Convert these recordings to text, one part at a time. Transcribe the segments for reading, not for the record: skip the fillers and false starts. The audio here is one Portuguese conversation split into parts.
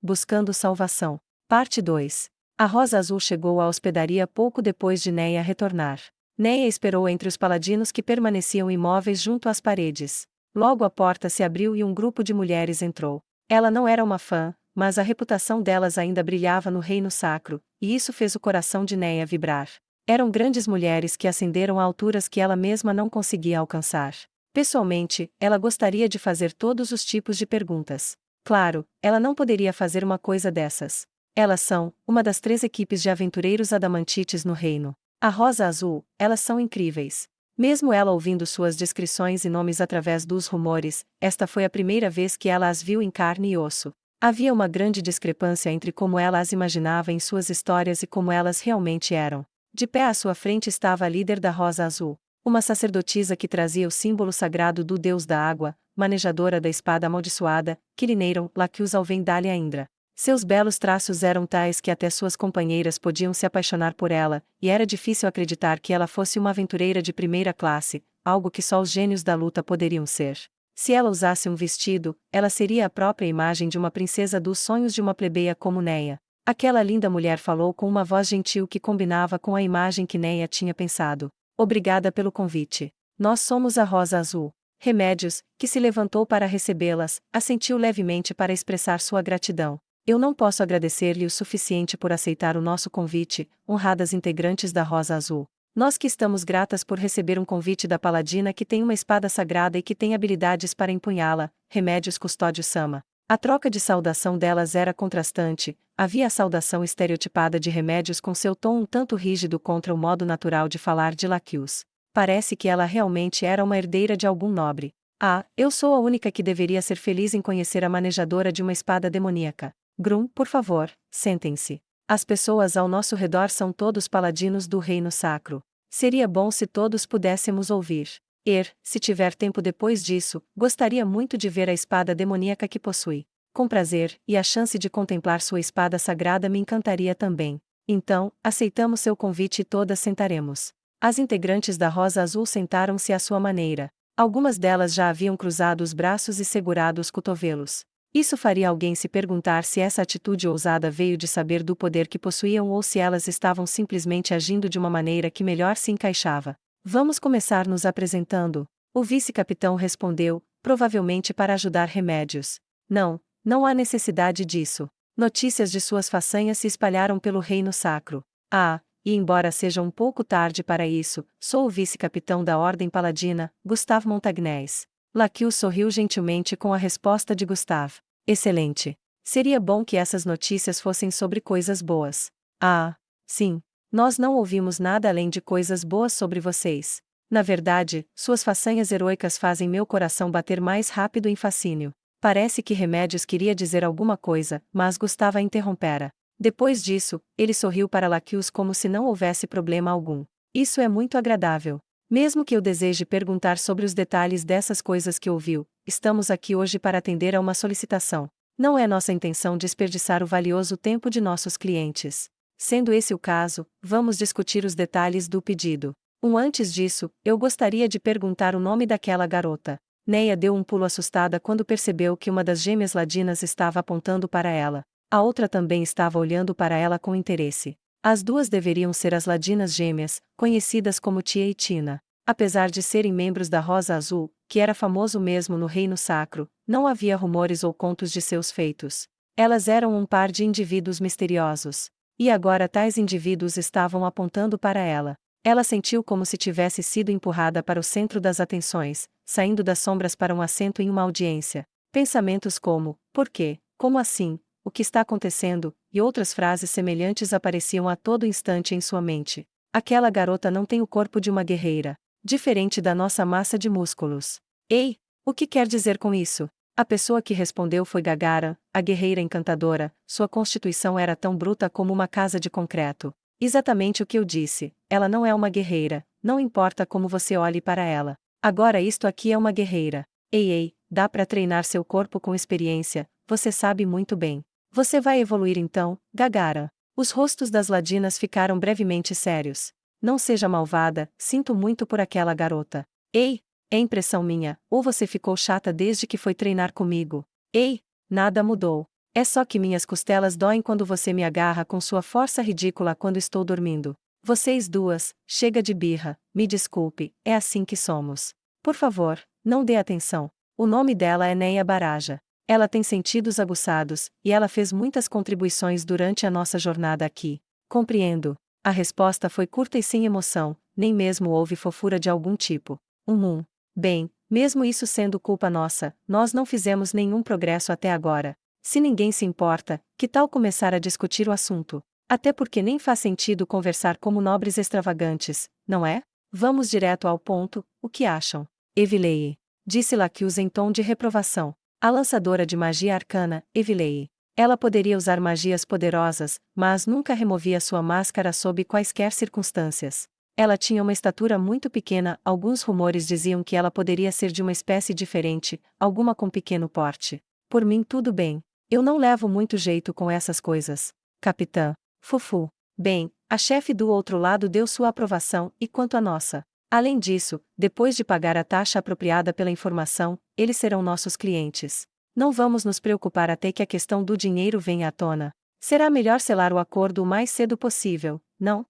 Buscando salvação. Parte 2. A Rosa Azul chegou à hospedaria pouco depois de Neia retornar. Neia esperou entre os paladinos que permaneciam imóveis junto às paredes. Logo a porta se abriu e um grupo de mulheres entrou. Ela não era uma fã, mas a reputação delas ainda brilhava no reino sacro, e isso fez o coração de Neia vibrar. Eram grandes mulheres que ascenderam a alturas que ela mesma não conseguia alcançar. Pessoalmente, ela gostaria de fazer todos os tipos de perguntas. Claro, ela não poderia fazer uma coisa dessas. Elas são uma das 3 equipes de aventureiros adamantites no reino. A Rosa Azul, elas são incríveis. Mesmo ela ouvindo suas descrições e nomes através dos rumores, esta foi a primeira vez que ela as viu em carne e osso. Havia uma grande discrepância entre como ela as imaginava em suas histórias e como elas realmente eram. De pé à sua frente estava a líder da Rosa Azul, uma sacerdotisa que trazia o símbolo sagrado do deus da água, manejadora da espada amaldiçoada, Kirineiron Lakius Alvendalia Indra. Seus belos traços eram tais que até suas companheiras podiam se apaixonar por ela, e era difícil acreditar que ela fosse uma aventureira de primeira classe, algo que só os gênios da luta poderiam ser. Se ela usasse um vestido, ela seria a própria imagem de uma princesa dos sonhos de uma plebeia como Neia. Aquela linda mulher falou com uma voz gentil que combinava com a imagem que Neia tinha pensado. Obrigada pelo convite. Nós somos a Rosa Azul. Remédios, que se levantou para recebê-las, assentiu levemente para expressar sua gratidão. Eu não posso agradecer-lhe o suficiente por aceitar o nosso convite, honradas integrantes da Rosa Azul. Nós que estamos gratas por receber um convite da paladina que tem uma espada sagrada e que tem habilidades para empunhá-la, Remédios Custódio Sama. A troca de saudação delas era contrastante, havia a saudação estereotipada de Remédios com seu tom um tanto rígido contra o modo natural de falar de Lakius. Parece que ela realmente era uma herdeira de algum nobre. Ah, eu sou a única que deveria ser feliz em conhecer a manejadora de uma espada demoníaca. Grum, por favor, sentem-se. As pessoas ao nosso redor são todos paladinos do reino sacro. Seria bom se todos pudéssemos ouvir. Se tiver tempo depois disso, gostaria muito de ver a espada demoníaca que possui. Com prazer, e a chance de contemplar sua espada sagrada me encantaria também. Então, aceitamos seu convite e todas sentaremos. As integrantes da Rosa Azul sentaram-se à sua maneira. Algumas delas já haviam cruzado os braços e segurado os cotovelos. Isso faria alguém se perguntar se essa atitude ousada veio de saber do poder que possuíam ou se elas estavam simplesmente agindo de uma maneira que melhor se encaixava. Vamos começar nos apresentando. O vice-capitão respondeu, provavelmente para ajudar Remédios. Não há necessidade disso. Notícias de suas façanhas se espalharam pelo reino sacro. E embora seja um pouco tarde para isso, sou o vice-capitão da Ordem Paladina, Gustave Montagnés. Lakius sorriu gentilmente com a resposta de Gustave. Excelente. Seria bom que essas notícias fossem sobre coisas boas. Sim. Nós não ouvimos nada além de coisas boas sobre vocês. Na verdade, suas façanhas heroicas fazem meu coração bater mais rápido em fascínio. Parece que Remédios queria dizer alguma coisa, mas Gustave a interrompera. Depois disso, ele sorriu para Lakius como se não houvesse problema algum. Isso é muito agradável. Mesmo que eu deseje perguntar sobre os detalhes dessas coisas que ouviu, estamos aqui hoje para atender a uma solicitação. Não é nossa intenção desperdiçar o valioso tempo de nossos clientes. Sendo esse o caso, vamos discutir os detalhes do pedido. Antes disso, eu gostaria de perguntar o nome daquela garota. Neia deu um pulo assustada quando percebeu que uma das gêmeas ladinas estava apontando para ela. A outra também estava olhando para ela com interesse. As duas deveriam ser as ladinas gêmeas, conhecidas como Tia e Tina. Apesar de serem membros da Rosa Azul, que era famoso mesmo no Reino Sacro, não havia rumores ou contos de seus feitos. Elas eram um par de indivíduos misteriosos. E agora tais indivíduos estavam apontando para ela. Ela sentiu como se tivesse sido empurrada para o centro das atenções, saindo das sombras para um assento em uma audiência. Pensamentos como, por quê? Como assim? O que está acontecendo? E outras frases semelhantes apareciam a todo instante em sua mente. Aquela garota não tem o corpo de uma guerreira, diferente da nossa massa de músculos. Ei, o que quer dizer com isso? A pessoa que respondeu foi Gagara, a guerreira encantadora. Sua constituição era tão bruta como uma casa de concreto. Exatamente o que eu disse, ela não é uma guerreira, não importa como você olhe para ela. Agora isto aqui é uma guerreira. Ei, dá para treinar seu corpo com experiência, você sabe muito bem. Você vai evoluir então, Gagara. Os rostos das ladinas ficaram brevemente sérios. Não seja malvada, sinto muito por aquela garota. Ei, é impressão minha, ou você ficou chata desde que foi treinar comigo? Ei, nada mudou. É só que minhas costelas doem quando você me agarra com sua força ridícula quando estou dormindo. Vocês duas, chega de birra, me desculpe, é assim que somos. Por favor, não dê atenção. O nome dela é Neia Baraja. Ela tem sentidos aguçados, e ela fez muitas contribuições durante a nossa jornada aqui. Compreendo. A resposta foi curta e sem emoção, nem mesmo houve fofura de algum tipo. Bem, mesmo isso sendo culpa nossa, nós não fizemos nenhum progresso até agora. Se ninguém se importa, que tal começar a discutir o assunto? Até porque nem faz sentido conversar como nobres extravagantes, não é? Vamos direto ao ponto, o que acham? Evilei. Disse Lacuse em tom de reprovação. A lançadora de magia arcana, Evilei. Ela poderia usar magias poderosas, mas nunca removia sua máscara sob quaisquer circunstâncias. Ela tinha uma estatura muito pequena, alguns rumores diziam que ela poderia ser de uma espécie diferente, alguma com pequeno porte. Por mim tudo bem. Eu não levo muito jeito com essas coisas. Capitã. Fufu. Bem, a chefe do outro lado deu sua aprovação, e quanto à nossa? Além disso, depois de pagar a taxa apropriada pela informação, eles serão nossos clientes. Não vamos nos preocupar até que a questão do dinheiro venha à tona. Será melhor selar o acordo o mais cedo possível, não?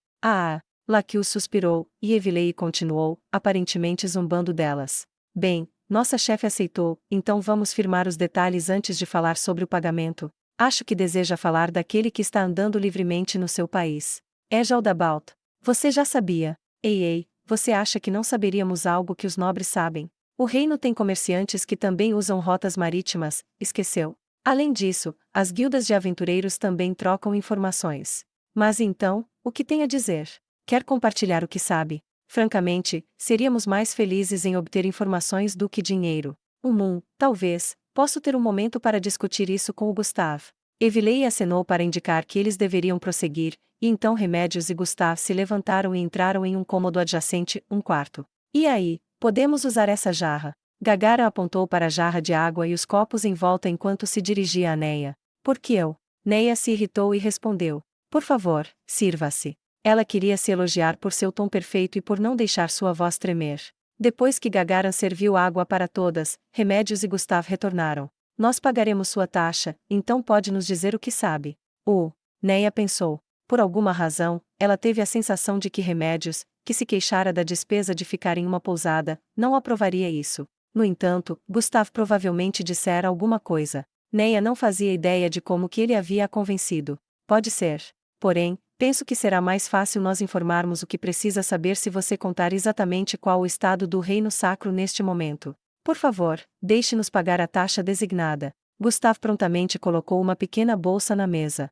Lacue suspirou, e Evilei continuou, aparentemente zombando delas. Bem, nossa chefe aceitou, então vamos firmar os detalhes antes de falar sobre o pagamento. Acho que deseja falar daquele que está andando livremente no seu país. É Jaldabaoth. Você já sabia. Ei, você acha que não saberíamos algo que os nobres sabem? O reino tem comerciantes que também usam rotas marítimas, esqueceu? Além disso, as guildas de aventureiros também trocam informações. Mas então, o que tem a dizer? Quer compartilhar o que sabe? Francamente, seríamos mais felizes em obter informações do que dinheiro. Talvez, posso ter um momento para discutir isso com o Gustave. Evilei acenou para indicar que eles deveriam prosseguir, e então Remédios e Gustave se levantaram e entraram em um cômodo adjacente, um quarto. E aí, podemos usar essa jarra? Gagara apontou para a jarra de água e os copos em volta enquanto se dirigia a Neia. Por que eu? Neia se irritou e respondeu. Por favor, sirva-se. Ela queria se elogiar por seu tom perfeito e por não deixar sua voz tremer. Depois que Gagaran serviu água para todas, Remédios e Gustave retornaram. Nós pagaremos sua taxa, então pode nos dizer o que sabe. Neia pensou. Por alguma razão, ela teve a sensação de que Remédios, que se queixara da despesa de ficar em uma pousada, não aprovaria isso. No entanto, Gustave provavelmente dissera alguma coisa. Neia não fazia ideia de como que ele havia a convencido. Pode ser. Porém, penso que será mais fácil nós informarmos o que precisa saber se você contar exatamente qual o estado do reino sacro neste momento. Por favor, deixe-nos pagar a taxa designada. Gustave prontamente colocou uma pequena bolsa na mesa.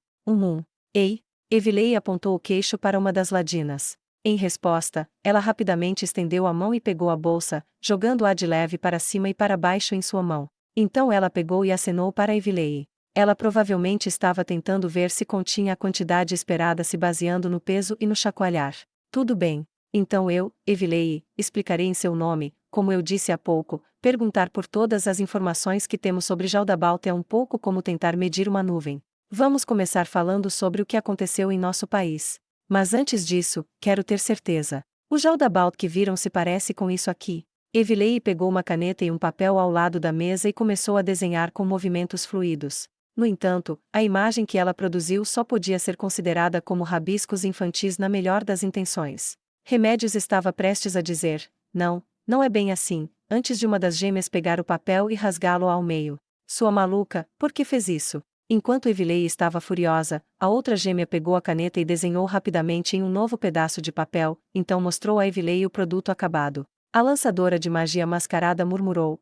Ei! Evilei apontou o queixo para uma das ladinas. Em resposta, ela rapidamente estendeu a mão e pegou a bolsa, jogando-a de leve para cima e para baixo em sua mão. Então ela pegou e acenou para Evilei. Ela provavelmente estava tentando ver se continha a quantidade esperada se baseando no peso e no chacoalhar. Tudo bem. Então eu, Evilei, explicarei em seu nome, como eu disse há pouco, perguntar por todas as informações que temos sobre Jaldabaoth é um pouco como tentar medir uma nuvem. Vamos começar falando sobre o que aconteceu em nosso país. Mas antes disso, quero ter certeza. O Jaldabaoth que viram se parece com isso aqui. Evilei pegou uma caneta e um papel ao lado da mesa e começou a desenhar com movimentos fluidos. No entanto, a imagem que ela produziu só podia ser considerada como rabiscos infantis na melhor das intenções. Remédios estava prestes a dizer, não é bem assim, antes de uma das gêmeas pegar o papel e rasgá-lo ao meio. Sua maluca, por que fez isso? Enquanto Evilei estava furiosa, a outra gêmea pegou a caneta e desenhou rapidamente em um novo pedaço de papel, então mostrou a Evilei o produto acabado. A lançadora de magia mascarada murmurou,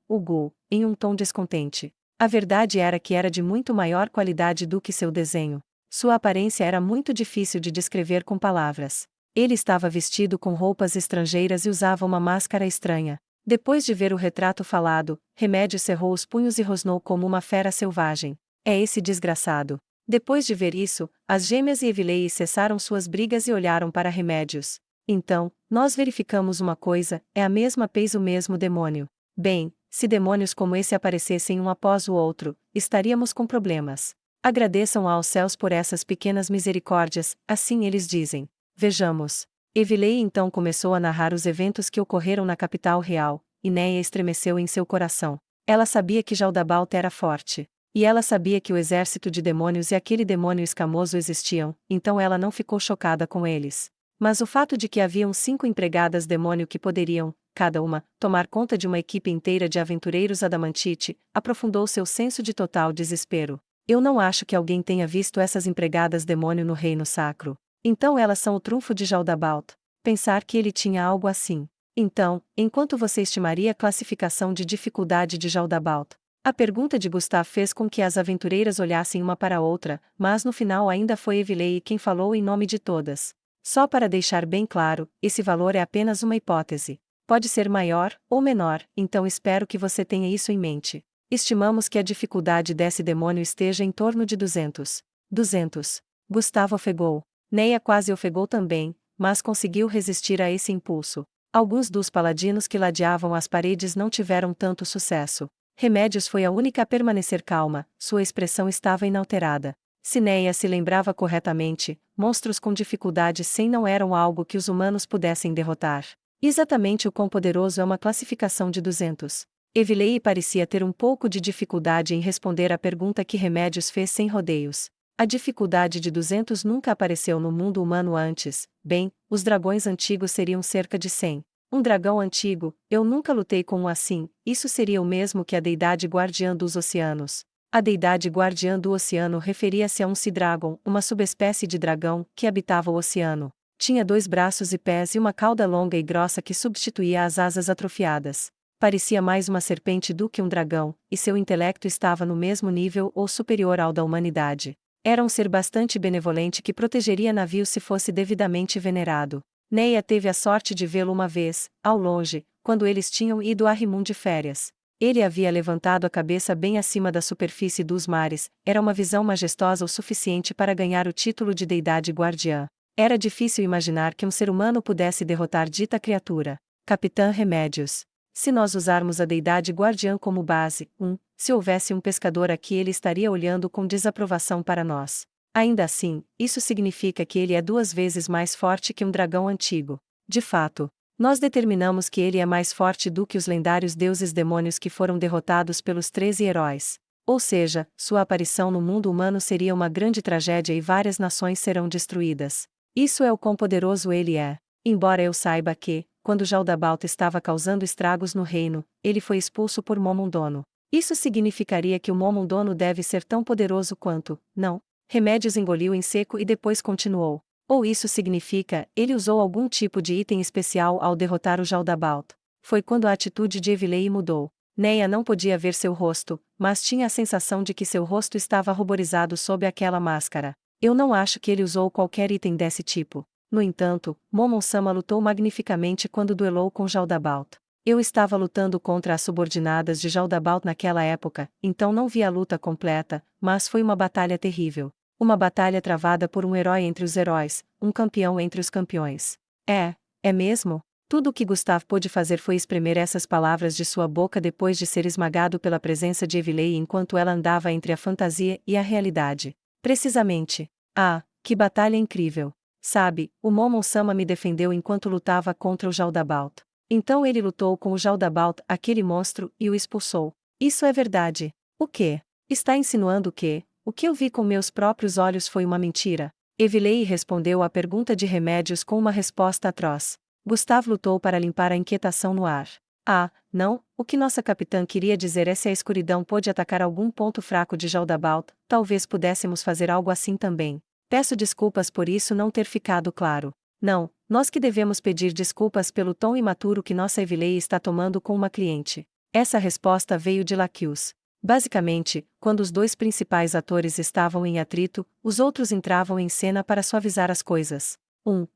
em um tom descontente. A verdade era que era de muito maior qualidade do que seu desenho. Sua aparência era muito difícil de descrever com palavras. Ele estava vestido com roupas estrangeiras e usava uma máscara estranha. Depois de ver o retrato falado, Remédio cerrou os punhos e rosnou como uma fera selvagem. É esse desgraçado. Depois de ver isso, as gêmeas e Evilei cessaram suas brigas e olharam para Remédios. Então, nós verificamos uma coisa, é a mesma pez o mesmo demônio. Bem, se demônios como esse aparecessem um após o outro, estaríamos com problemas. Agradeçam aos céus por essas pequenas misericórdias, assim eles dizem. Vejamos. Evilei então começou a narrar os eventos que ocorreram na capital real, e Neia estremeceu em seu coração. Ela sabia que Jaldabaoth era forte. E ela sabia que o exército de demônios e aquele demônio escamoso existiam, então ela não ficou chocada com eles. Mas o fato de que haviam 5 empregadas demônio que poderiam, cada uma, tomar conta de uma equipe inteira de aventureiros adamantite, aprofundou seu senso de total desespero. Eu não acho que alguém tenha visto essas empregadas demônio no reino sacro. Então elas são o trunfo de Jaldabaoth. Pensar que ele tinha algo assim. Então, enquanto você estimaria a classificação de dificuldade de Jaldabaoth? A pergunta de Gustav fez com que as aventureiras olhassem uma para a outra, mas no final ainda foi Evelyn quem falou em nome de todas. Só para deixar bem claro, esse valor é apenas uma hipótese. Pode ser maior ou menor, então espero que você tenha isso em mente. Estimamos que a dificuldade desse demônio esteja em torno de 200. 200. Gustavo ofegou. Neia quase ofegou também, mas conseguiu resistir a esse impulso. Alguns dos paladinos que ladeavam as paredes não tiveram tanto sucesso. Remédios foi a única a permanecer calma, sua expressão estava inalterada. Se Neia se lembrava corretamente, monstros com dificuldade 100 não eram algo que os humanos pudessem derrotar. Exatamente o quão poderoso é uma classificação de 200. Evelyn parecia ter um pouco de dificuldade em responder à pergunta que Remédios fez sem rodeios. A dificuldade de 200 nunca apareceu no mundo humano antes. Bem, os dragões antigos seriam cerca de 100. Um dragão antigo, eu nunca lutei com um assim, isso seria o mesmo que a deidade guardiã dos oceanos. A deidade guardiã do oceano referia-se a um Sea Dragon, uma subespécie de dragão, que habitava o oceano. Tinha 2 braços e pés e uma cauda longa e grossa que substituía as asas atrofiadas. Parecia mais uma serpente do que um dragão, e seu intelecto estava no mesmo nível ou superior ao da humanidade. Era um ser bastante benevolente que protegeria navios se fosse devidamente venerado. Neia teve a sorte de vê-lo uma vez, ao longe, quando eles tinham ido a Rimum de férias. Ele havia levantado a cabeça bem acima da superfície dos mares, era uma visão majestosa o suficiente para ganhar o título de deidade guardiã. Era difícil imaginar que um ser humano pudesse derrotar dita criatura. Capitã Remédios. Se nós usarmos a deidade guardiã como base, se houvesse um pescador aqui ele estaria olhando com desaprovação para nós. Ainda assim, isso significa que ele é 2 vezes mais forte que um dragão antigo. De fato, nós determinamos que ele é mais forte do que os lendários deuses demônios que foram derrotados pelos 13 heróis. Ou seja, sua aparição no mundo humano seria uma grande tragédia e várias nações serão destruídas. Isso é o quão poderoso ele é. Embora eu saiba que, quando Jaldabaoth estava causando estragos no reino, ele foi expulso por Momondono. Isso significaria que o Momondono deve ser tão poderoso quanto, não? Remédios engoliu em seco e depois continuou. Ou isso significa, ele usou algum tipo de item especial ao derrotar o Jaldabaoth. Foi quando a atitude de Evelyn mudou. Neia não podia ver seu rosto, mas tinha a sensação de que seu rosto estava ruborizado sob aquela máscara. Eu não acho que ele usou qualquer item desse tipo. No entanto, Momon-sama lutou magnificamente quando duelou com Jaldabaoth. Eu estava lutando contra as subordinadas de Jaldabaoth naquela época, então não vi a luta completa, mas foi uma batalha terrível. Uma batalha travada por um herói entre os heróis, um campeão entre os campeões. É mesmo? Tudo o que Gustav pôde fazer foi espremer essas palavras de sua boca depois de ser esmagado pela presença de Evelyn enquanto ela andava entre a fantasia e a realidade. Precisamente. Ah, que batalha incrível! Sabe, o Momon-sama me defendeu enquanto lutava contra o Jaldabaoth. Então ele lutou com o Jaldabaoth, aquele monstro, e o expulsou. Isso é verdade. O quê? Está insinuando que o que eu vi com meus próprios olhos foi uma mentira? Evelyn respondeu à pergunta de Remédios com uma resposta atroz. Gustav lutou para limpar a inquietação no ar. Ah, não, o que nossa capitã queria dizer é se a escuridão pôde atacar algum ponto fraco de Jaldabaoth, talvez pudéssemos fazer algo assim também. Peço desculpas por isso não ter ficado claro. Não, nós que devemos pedir desculpas pelo tom imaturo que nossa Evelyn está tomando com uma cliente. Essa resposta veio de Laquius. Basicamente, quando os 2 principais atores estavam em atrito, os outros entravam em cena para suavizar as coisas.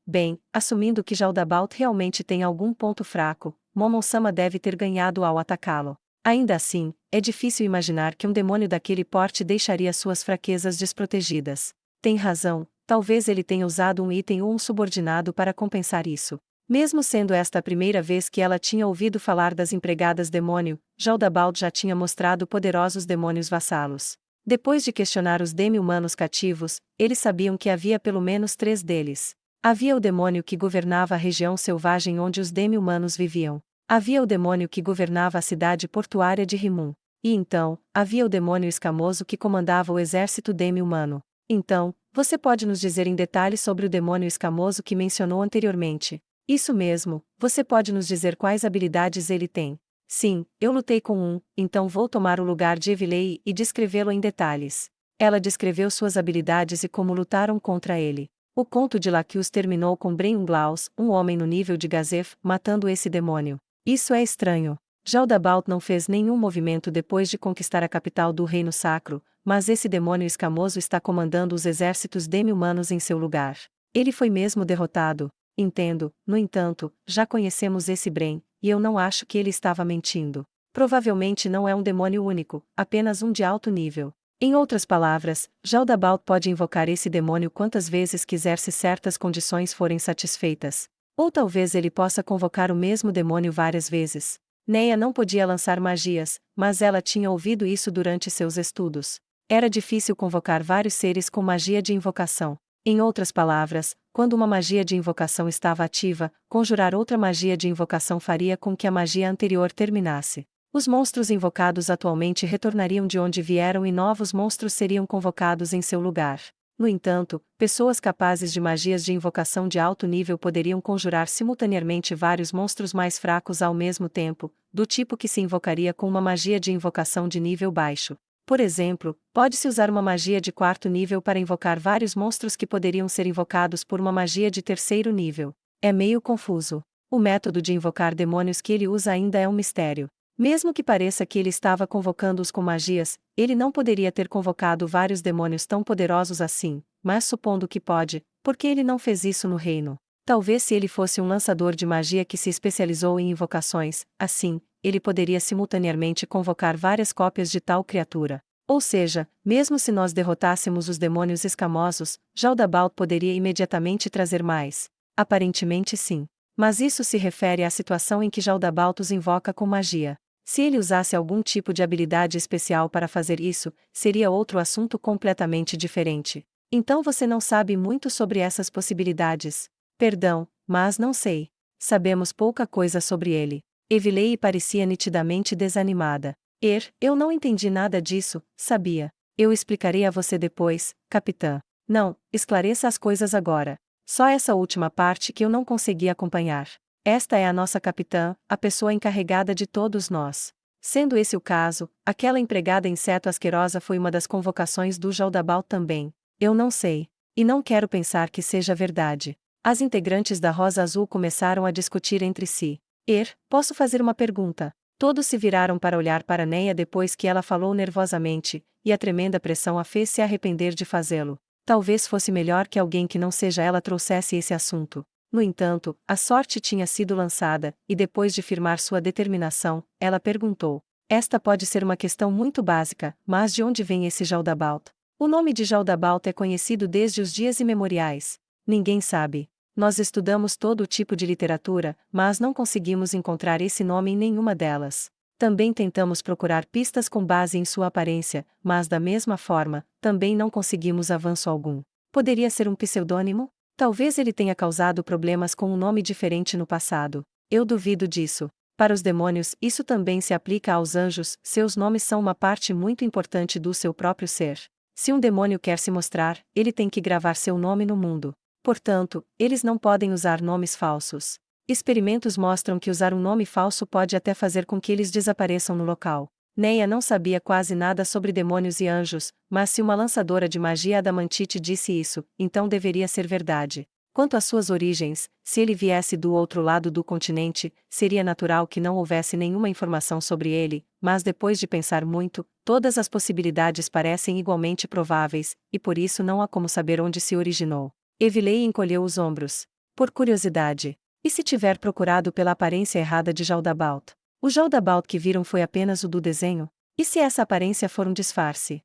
Bem, assumindo que Jaldabaoth realmente tem algum ponto fraco, Momon-sama deve ter ganhado ao atacá-lo. Ainda assim, é difícil imaginar que um demônio daquele porte deixaria suas fraquezas desprotegidas. Tem razão, talvez ele tenha usado um item ou um subordinado para compensar isso. Mesmo sendo esta a primeira vez que ela tinha ouvido falar das empregadas demônio, Jaldabaoth já tinha mostrado poderosos demônios vassalos. Depois de questionar os demi-humanos cativos, eles sabiam que havia pelo menos 3 deles. Havia o demônio que governava a região selvagem onde os demi-humanos viviam. Havia o demônio que governava a cidade portuária de Rimum. E então, havia o demônio escamoso que comandava o exército demi-humano. Então, você pode nos dizer em detalhes sobre o demônio escamoso que mencionou anteriormente? Isso mesmo, você pode nos dizer quais habilidades ele tem? Sim, eu lutei com um, então vou tomar o lugar de Evilei e descrevê-lo em detalhes. Ela descreveu suas habilidades e como lutaram contra ele. O conto de Lacus terminou com Brenglaus, um homem no nível de Gazef, matando esse demônio. Isso é estranho. Jaldabaoth não fez nenhum movimento depois de conquistar a capital do Reino Sacro, mas esse demônio escamoso está comandando os exércitos demi-humanos em seu lugar. Ele foi mesmo derrotado. Entendo, no entanto, já conhecemos esse Bren, e eu não acho que ele estava mentindo. Provavelmente não é um demônio único, apenas um de alto nível. Em outras palavras, Jaldabaoth pode invocar esse demônio quantas vezes quiser se certas condições forem satisfeitas. Ou talvez ele possa convocar o mesmo demônio várias vezes. Neia não podia lançar magias, mas ela tinha ouvido isso durante seus estudos. Era difícil convocar vários seres com magia de invocação. Em outras palavras, quando uma magia de invocação estava ativa, conjurar outra magia de invocação faria com que a magia anterior terminasse. Os monstros invocados atualmente retornariam de onde vieram e novos monstros seriam convocados em seu lugar. No entanto, pessoas capazes de magias de invocação de alto nível poderiam conjurar simultaneamente vários monstros mais fracos ao mesmo tempo, do tipo que se invocaria com uma magia de invocação de nível baixo. Por exemplo, pode-se usar uma magia de quarto nível para invocar vários monstros que poderiam ser invocados por uma magia de terceiro nível. É meio confuso. O método de invocar demônios que ele usa ainda é um mistério. Mesmo que pareça que ele estava convocando-os com magias, ele não poderia ter convocado vários demônios tão poderosos assim, mas supondo que pode, porque ele não fez isso no reino. Talvez se ele fosse um lançador de magia que se especializou em invocações, assim, ele poderia simultaneamente convocar várias cópias de tal criatura. Ou seja, mesmo se nós derrotássemos os demônios escamosos, Jaldabaoth poderia imediatamente trazer mais. Aparentemente sim. Mas isso se refere à situação em que Jaldabaoth os invoca com magia. Se ele usasse algum tipo de habilidade especial para fazer isso, seria outro assunto completamente diferente. Então você não sabe muito sobre essas possibilidades. Perdão, mas não sei. Sabemos pouca coisa sobre ele. Evilei parecia nitidamente desanimada. Eu não entendi nada disso, sabia? Eu explicarei a você depois, capitã. Não, esclareça as coisas agora. Só essa última parte que eu não consegui acompanhar. Esta é a nossa capitã, a pessoa encarregada de todos nós. Sendo esse o caso, aquela empregada inseto asquerosa foi uma das convocações do Jaldabaoth também. Eu não sei. E não quero pensar que seja verdade. As integrantes da Rosa Azul começaram a discutir entre si. Posso fazer uma pergunta? Todos se viraram para olhar para Neia depois que ela falou nervosamente, e a tremenda pressão a fez se arrepender de fazê-lo. Talvez fosse melhor que alguém que não seja ela trouxesse esse assunto. No entanto, a sorte tinha sido lançada, e depois de firmar sua determinação, ela perguntou. Esta pode ser uma questão muito básica, mas de onde vem esse Jaldabaoth? O nome de Jaldabaoth é conhecido desde os dias imemoriais. Ninguém sabe. Nós estudamos todo tipo de literatura, mas não conseguimos encontrar esse nome em nenhuma delas. Também tentamos procurar pistas com base em sua aparência, mas da mesma forma, também não conseguimos avanço algum. Poderia ser um pseudônimo? Talvez ele tenha causado problemas com um nome diferente no passado. Eu duvido disso. Para os demônios, isso também se aplica aos anjos, seus nomes são uma parte muito importante do seu próprio ser. Se um demônio quer se mostrar, ele tem que gravar seu nome no mundo. Portanto, eles não podem usar nomes falsos. Experimentos mostram que usar um nome falso pode até fazer com que eles desapareçam no local. Neia não sabia quase nada sobre demônios e anjos, mas se uma lançadora de magia adamantite disse isso, então deveria ser verdade. Quanto às suas origens, se ele viesse do outro lado do continente, seria natural que não houvesse nenhuma informação sobre ele, mas depois de pensar muito, todas as possibilidades parecem igualmente prováveis, e por isso não há como saber onde se originou. Evilei encolheu os ombros. Por curiosidade. E se tiver procurado pela aparência errada de Jaldabaoth? O Jaldabaoth que viram foi apenas o do desenho? E se essa aparência for um disfarce?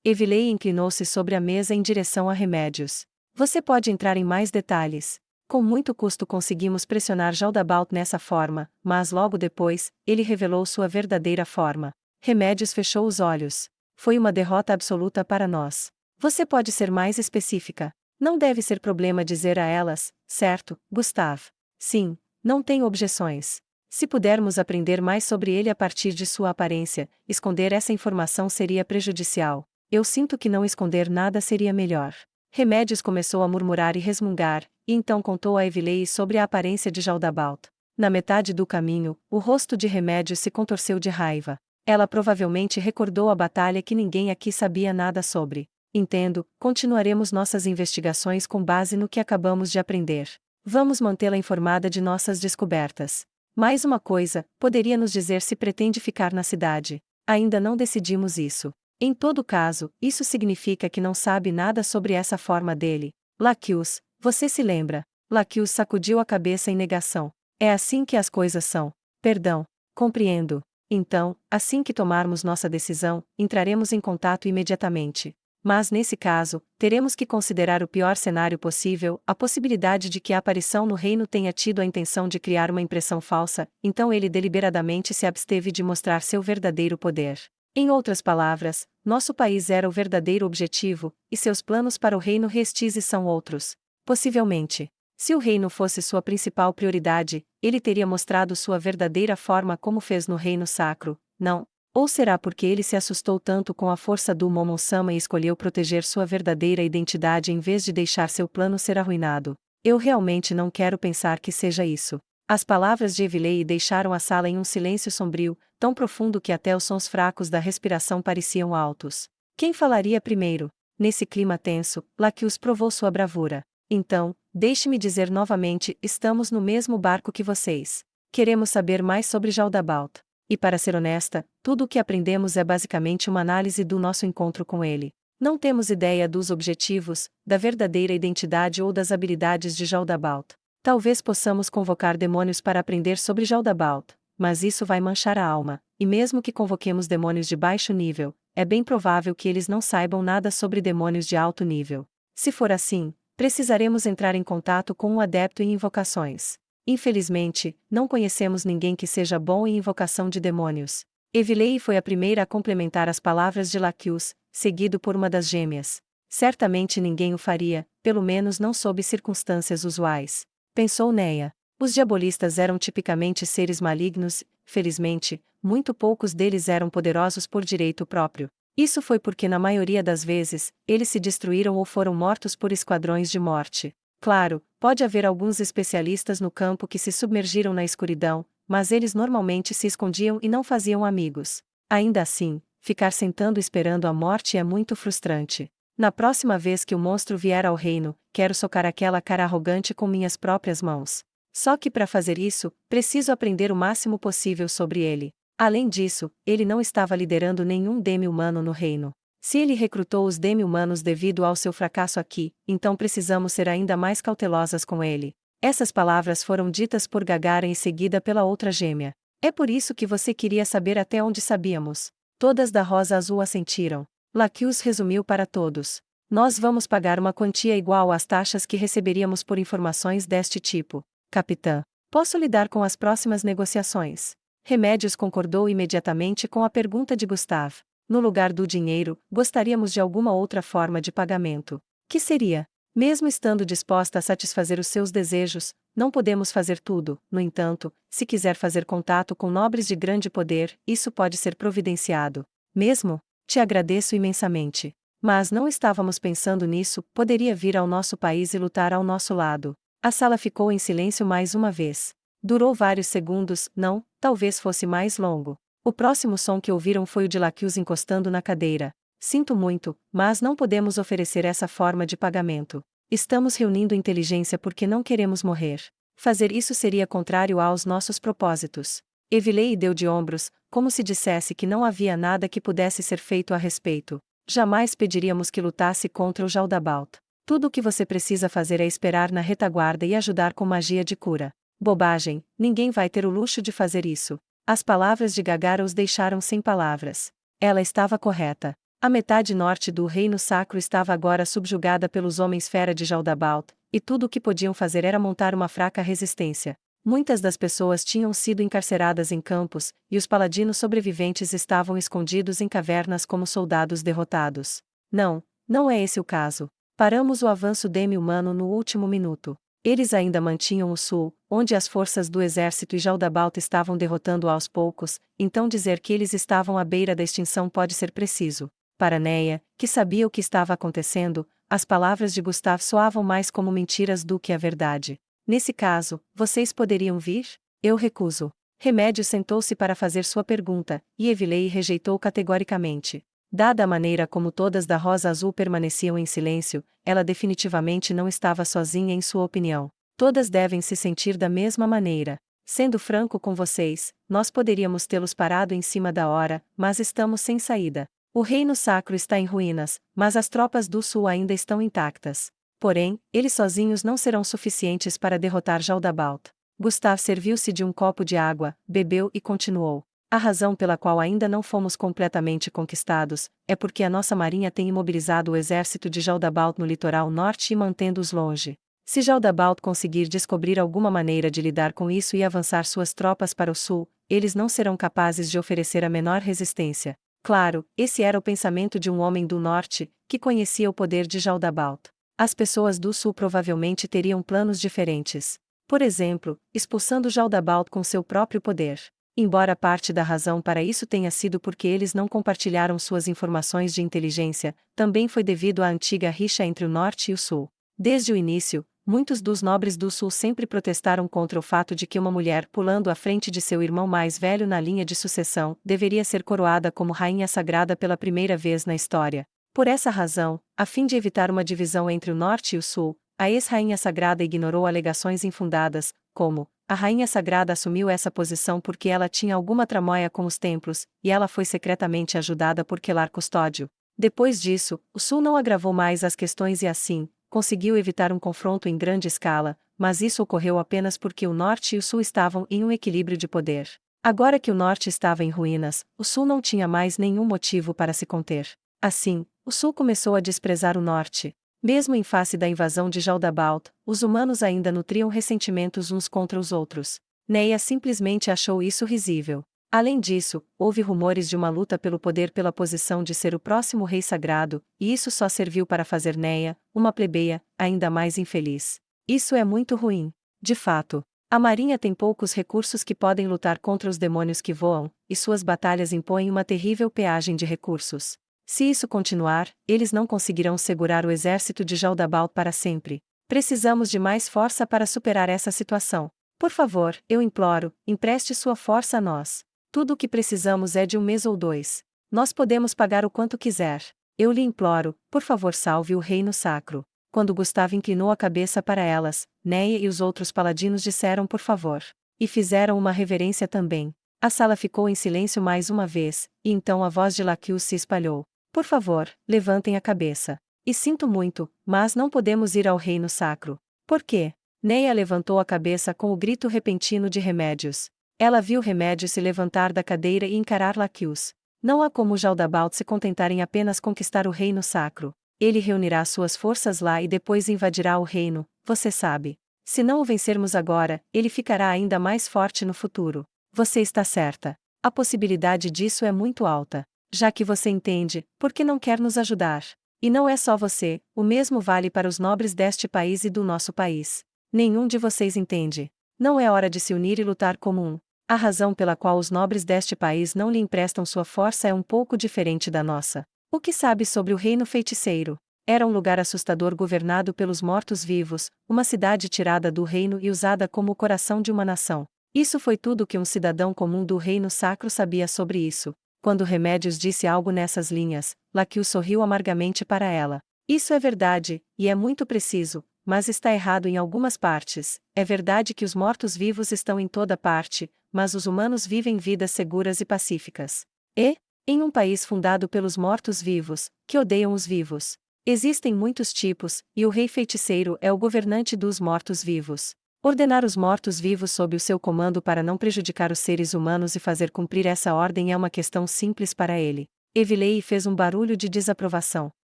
Evilei inclinou-se sobre a mesa em direção a Remédios. Você pode entrar em mais detalhes. Com muito custo conseguimos pressionar Jaldabaoth nessa forma, mas logo depois, ele revelou sua verdadeira forma. Remédios fechou os olhos. Foi uma derrota absoluta para nós. Você pode ser mais específica? Não deve ser problema dizer a elas, certo, Gustav? Sim, não tenho objeções. Se pudermos aprender mais sobre ele a partir de sua aparência, esconder essa informação seria prejudicial. Eu sinto que não esconder nada seria melhor. Remédios começou a murmurar e resmungar, e então contou a Evilei sobre a aparência de Jaldabalt. Na metade do caminho, o rosto de Remédios se contorceu de raiva. Ela provavelmente recordou a batalha que ninguém aqui sabia nada sobre. Entendo, continuaremos nossas investigações com base no que acabamos de aprender. Vamos mantê-la informada de nossas descobertas. Mais uma coisa, poderia nos dizer se pretende ficar na cidade. Ainda não decidimos isso. Em todo caso, isso significa que não sabe nada sobre essa forma dele. Laquius, você se lembra? Laquius sacudiu a cabeça em negação. É assim que as coisas são. Perdão. Compreendo. Então, assim que tomarmos nossa decisão, entraremos em contato imediatamente. Mas nesse caso, teremos que considerar o pior cenário possível, a possibilidade de que a aparição no reino tenha tido a intenção de criar uma impressão falsa, então ele deliberadamente se absteve de mostrar seu verdadeiro poder. Em outras palavras, nosso país era o verdadeiro objetivo, e seus planos para o reino Restize são outros. Possivelmente. Se o reino fosse sua principal prioridade, ele teria mostrado sua verdadeira forma como fez no reino sacro, não? Ou será porque ele se assustou tanto com a força do Momon-sama e escolheu proteger sua verdadeira identidade em vez de deixar seu plano ser arruinado? Eu realmente não quero pensar que seja isso. As palavras de Evilei deixaram a sala em um silêncio sombrio, tão profundo que até os sons fracos da respiração pareciam altos. Quem falaria primeiro? Nesse clima tenso, Laquius provou sua bravura. Então, deixe-me dizer novamente, estamos no mesmo barco que vocês. Queremos saber mais sobre Jaldabalt. E para ser honesta, tudo o que aprendemos é basicamente uma análise do nosso encontro com ele. Não temos ideia dos objetivos, da verdadeira identidade ou das habilidades de Jaldabalt. Talvez possamos convocar demônios para aprender sobre Jaldabalt, mas isso vai manchar a alma, e mesmo que convoquemos demônios de baixo nível, é bem provável que eles não saibam nada sobre demônios de alto nível. Se for assim, precisaremos entrar em contato com um adepto em invocações. Infelizmente, não conhecemos ninguém que seja bom em invocação de demônios. Evilei foi a primeira a complementar as palavras de Laquius, seguido por uma das gêmeas. Certamente ninguém o faria, pelo menos não sob circunstâncias usuais. Pensou Neia. Os diabolistas eram tipicamente seres malignos, felizmente, muito poucos deles eram poderosos por direito próprio. Isso foi porque na maioria das vezes, eles se destruíram ou foram mortos por esquadrões de morte. Claro, pode haver alguns especialistas no campo que se submergiram na escuridão, mas eles normalmente se escondiam e não faziam amigos. Ainda assim, ficar sentando esperando a morte é muito frustrante. Na próxima vez que o monstro vier ao reino, quero socar aquela cara arrogante com minhas próprias mãos. Só que para fazer isso, preciso aprender o máximo possível sobre ele. Além disso, ele não estava liderando nenhum demi-humano no reino. Se ele recrutou os demi-humanos devido ao seu fracasso aqui, então precisamos ser ainda mais cautelosas com ele. Essas palavras foram ditas por Gagara em seguida pela outra gêmea. É por isso que você queria saber até onde sabíamos. Todas da Rosa Azul assentiram. Laquius resumiu para todos. Nós vamos pagar uma quantia igual às taxas que receberíamos por informações deste tipo. Capitã, posso lidar com as próximas negociações? Remédios concordou imediatamente com a pergunta de Gustav. No lugar do dinheiro, gostaríamos de alguma outra forma de pagamento. Que seria? Mesmo estando disposta a satisfazer os seus desejos, não podemos fazer tudo. No entanto, se quiser fazer contato com nobres de grande poder, isso pode ser providenciado. Mesmo? Te agradeço imensamente. Mas não estávamos pensando nisso, poderia vir ao nosso país e lutar ao nosso lado. A sala ficou em silêncio mais uma vez. Durou vários segundos, não, talvez fosse mais longo. O próximo som que ouviram foi o de Laquius encostando na cadeira. Sinto muito, mas não podemos oferecer essa forma de pagamento. Estamos reunindo inteligência porque não queremos morrer. Fazer isso seria contrário aos nossos propósitos. Evilei deu de ombros, como se dissesse que não havia nada que pudesse ser feito a respeito. Jamais pediríamos que lutasse contra o Jaldabalt. Tudo o que você precisa fazer é esperar na retaguarda e ajudar com magia de cura. Bobagem, ninguém vai ter o luxo de fazer isso. As palavras de Gagara os deixaram sem palavras. Ela estava correta. A metade norte do reino sacro estava agora subjugada pelos homens-fera de Jaldabalt, e tudo o que podiam fazer era montar uma fraca resistência. Muitas das pessoas tinham sido encarceradas em campos, e os paladinos sobreviventes estavam escondidos em cavernas como soldados derrotados. Não, não é esse o caso. Paramos o avanço demi-humano no último minuto. Eles ainda mantinham o sul, onde as forças do exército e Jaldabaoth estavam derrotando aos poucos, então dizer que eles estavam à beira da extinção pode ser preciso. Para Neia, que sabia o que estava acontecendo, as palavras de Gustav soavam mais como mentiras do que a verdade. Nesse caso, vocês poderiam vir? Eu recuso. Remédio sentou-se para fazer sua pergunta, e Evilei rejeitou categoricamente. Dada a maneira como todas da Rosa Azul permaneciam em silêncio, ela definitivamente não estava sozinha em sua opinião. Todas devem se sentir da mesma maneira. Sendo franco com vocês, nós poderíamos tê-los parado em cima da hora, mas estamos sem saída. O reino sacro está em ruínas, mas as tropas do sul ainda estão intactas. Porém, eles sozinhos não serão suficientes para derrotar Jaldabaoth. Gustav serviu-se de um copo de água, bebeu e continuou. A razão pela qual ainda não fomos completamente conquistados é porque a nossa marinha tem imobilizado o exército de Jaldabaoth no litoral norte e mantendo-os longe. Se Jaldabaoth conseguir descobrir alguma maneira de lidar com isso e avançar suas tropas para o sul, eles não serão capazes de oferecer a menor resistência. Claro, esse era o pensamento de um homem do norte, que conhecia o poder de Jaldabaoth. As pessoas do sul provavelmente teriam planos diferentes. Por exemplo, expulsando Jaldabaoth com seu próprio poder. Embora parte da razão para isso tenha sido porque eles não compartilharam suas informações de inteligência, também foi devido à antiga rixa entre o Norte e o Sul. Desde o início, muitos dos nobres do Sul sempre protestaram contra o fato de que uma mulher pulando à frente de seu irmão mais velho na linha de sucessão deveria ser coroada como rainha sagrada pela primeira vez na história. Por essa razão, a fim de evitar uma divisão entre o Norte e o Sul, a ex-rainha sagrada ignorou alegações infundadas, como: a rainha sagrada assumiu essa posição porque ela tinha alguma tramóia com os templos, e ela foi secretamente ajudada por Quelar Custódio. Depois disso, o Sul não agravou mais as questões e assim, conseguiu evitar um confronto em grande escala, mas isso ocorreu apenas porque o Norte e o Sul estavam em um equilíbrio de poder. Agora que o Norte estava em ruínas, o Sul não tinha mais nenhum motivo para se conter. Assim, o Sul começou a desprezar o Norte. Mesmo em face da invasão de Jaldabaoth, os humanos ainda nutriam ressentimentos uns contra os outros. Neia simplesmente achou isso risível. Além disso, houve rumores de uma luta pelo poder pela posição de ser o próximo rei sagrado, e isso só serviu para fazer Neia, uma plebeia, ainda mais infeliz. Isso é muito ruim. De fato, a marinha tem poucos recursos que podem lutar contra os demônios que voam, e suas batalhas impõem uma terrível peagem de recursos. Se isso continuar, eles não conseguirão segurar o exército de Jaldabaoth para sempre. Precisamos de mais força para superar essa situação. Por favor, eu imploro, empreste sua força a nós. Tudo o que precisamos é de um mês ou 2. Nós podemos pagar o quanto quiser. Eu lhe imploro, por favor, salve o reino sacro. Quando Gustavo inclinou a cabeça para elas, Neia e os outros paladinos disseram por favor. E fizeram uma reverência também. A sala ficou em silêncio mais uma vez, e então a voz de Laquius se espalhou. Por favor, levantem a cabeça. E sinto muito, mas não podemos ir ao reino sacro. Por quê? Neia levantou a cabeça com o grito repentino de Remédios. Ela viu Remédios se levantar da cadeira e encarar Laquius. Não há como Jaldabaoth se contentar em apenas conquistar o reino sacro. Ele reunirá suas forças lá e depois invadirá o reino, você sabe. Se não o vencermos agora, ele ficará ainda mais forte no futuro. Você está certa. A possibilidade disso é muito alta. Já que você entende, por que não quer nos ajudar? E não é só você, o mesmo vale para os nobres deste país e do nosso país. Nenhum de vocês entende. Não é hora de se unir e lutar como um. A razão pela qual os nobres deste país não lhe emprestam sua força é um pouco diferente da nossa. O que sabe sobre o reino feiticeiro? Era um lugar assustador governado pelos mortos-vivos, uma cidade tirada do reino e usada como o coração de uma nação. Isso foi tudo que um cidadão comum do reino sacro sabia sobre isso. Quando Remédios disse algo nessas linhas, Laquius sorriu amargamente para ela. Isso é verdade, e é muito preciso, mas está errado em algumas partes. É verdade que os mortos-vivos estão em toda parte, mas os humanos vivem vidas seguras e pacíficas. E, em um país fundado pelos mortos-vivos, que odeiam os vivos, existem muitos tipos, e o rei feiticeiro é o governante dos mortos-vivos. Ordenar os mortos-vivos sob o seu comando para não prejudicar os seres humanos e fazer cumprir essa ordem é uma questão simples para ele. Evilei fez um barulho de desaprovação.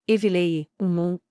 Evilei,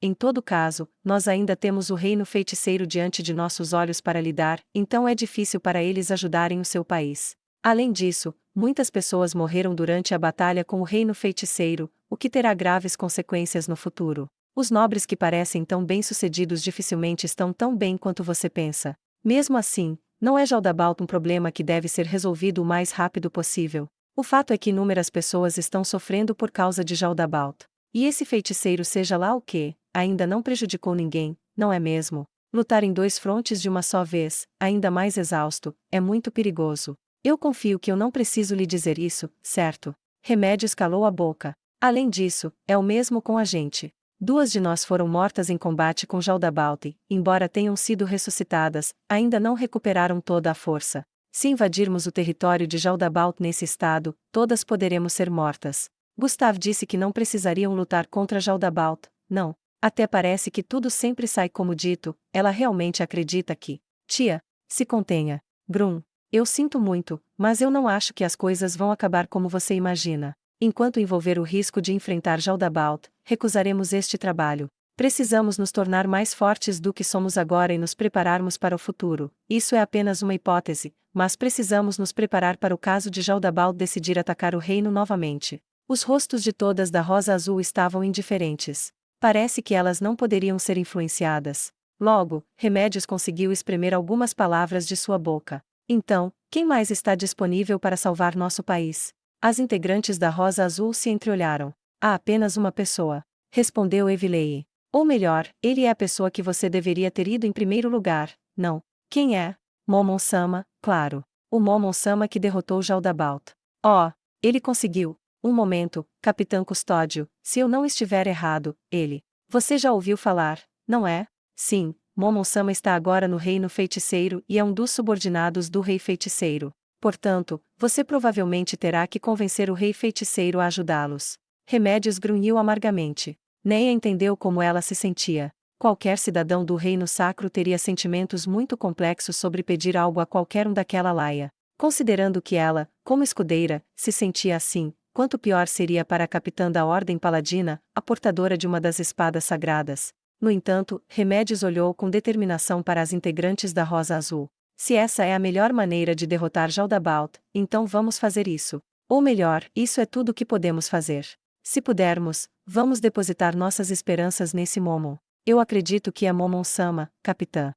em todo caso, nós ainda temos o reino feiticeiro diante de nossos olhos para lidar, então é difícil para eles ajudarem o seu país. Além disso, muitas pessoas morreram durante a batalha com o reino feiticeiro, o que terá graves consequências no futuro. Os nobres que parecem tão bem-sucedidos dificilmente estão tão bem quanto você pensa. Mesmo assim, não é Jaldabaoth um problema que deve ser resolvido o mais rápido possível. O fato é que inúmeras pessoas estão sofrendo por causa de Jaldabaoth. E esse feiticeiro, seja lá o que, ainda não prejudicou ninguém, não é mesmo? Lutar em dois frontes de uma só vez, ainda mais exausto, é muito perigoso. Eu confio que eu não preciso lhe dizer isso, certo? Remédios calou a boca. Além disso, é o mesmo com a gente. 2 de nós foram mortas em combate com Jaldabaoth, embora tenham sido ressuscitadas, ainda não recuperaram toda a força. Se invadirmos o território de Jaldabaoth nesse estado, todas poderemos ser mortas. Gustav disse que não precisariam lutar contra Jaldabaoth, não. Até parece que tudo sempre sai como dito, ela realmente acredita que... Tia, se contenha. Brum, eu sinto muito, mas eu não acho que as coisas vão acabar como você imagina. Enquanto envolver o risco de enfrentar Jaldabaoth, recusaremos este trabalho. Precisamos nos tornar mais fortes do que somos agora e nos prepararmos para o futuro. Isso é apenas uma hipótese, mas precisamos nos preparar para o caso de Jaldabaoth decidir atacar o reino novamente. Os rostos de todas da Rosa Azul estavam indiferentes. Parece que elas não poderiam ser influenciadas. Logo, Remédios conseguiu espremer algumas palavras de sua boca. Então, quem mais está disponível para salvar nosso país? As integrantes da Rosa Azul se entreolharam. Há apenas uma pessoa, respondeu Evilei. Ou melhor, ele é a pessoa que você deveria ter ido em primeiro lugar, não? Quem é? Momon-sama, claro. O Momon-sama que derrotou Jaldabaoth. Oh, ele conseguiu. Um momento, Capitão Custódio, se eu não estiver errado, ele. Você já ouviu falar, não é? Sim, Momon-sama está agora no Reino Feiticeiro e é um dos subordinados do Rei Feiticeiro. Portanto, você provavelmente terá que convencer o Rei Feiticeiro a ajudá-los. Remédios grunhiu amargamente. Neia entendeu como ela se sentia. Qualquer cidadão do Reino Sacro teria sentimentos muito complexos sobre pedir algo a qualquer um daquela laia. Considerando que ela, como escudeira, se sentia assim, quanto pior seria para a capitã da Ordem Paladina, a portadora de uma das espadas sagradas. No entanto, Remédios olhou com determinação para as integrantes da Rosa Azul. Se essa é a melhor maneira de derrotar Jaldabaoth, então vamos fazer isso. Ou melhor, isso é tudo o que podemos fazer. Se pudermos, vamos depositar nossas esperanças nesse Momon. Eu acredito que é Momon-sama, capitã.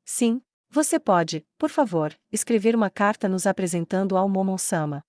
Sim. Você pode, por favor, escrever uma carta nos apresentando ao Momon-sama.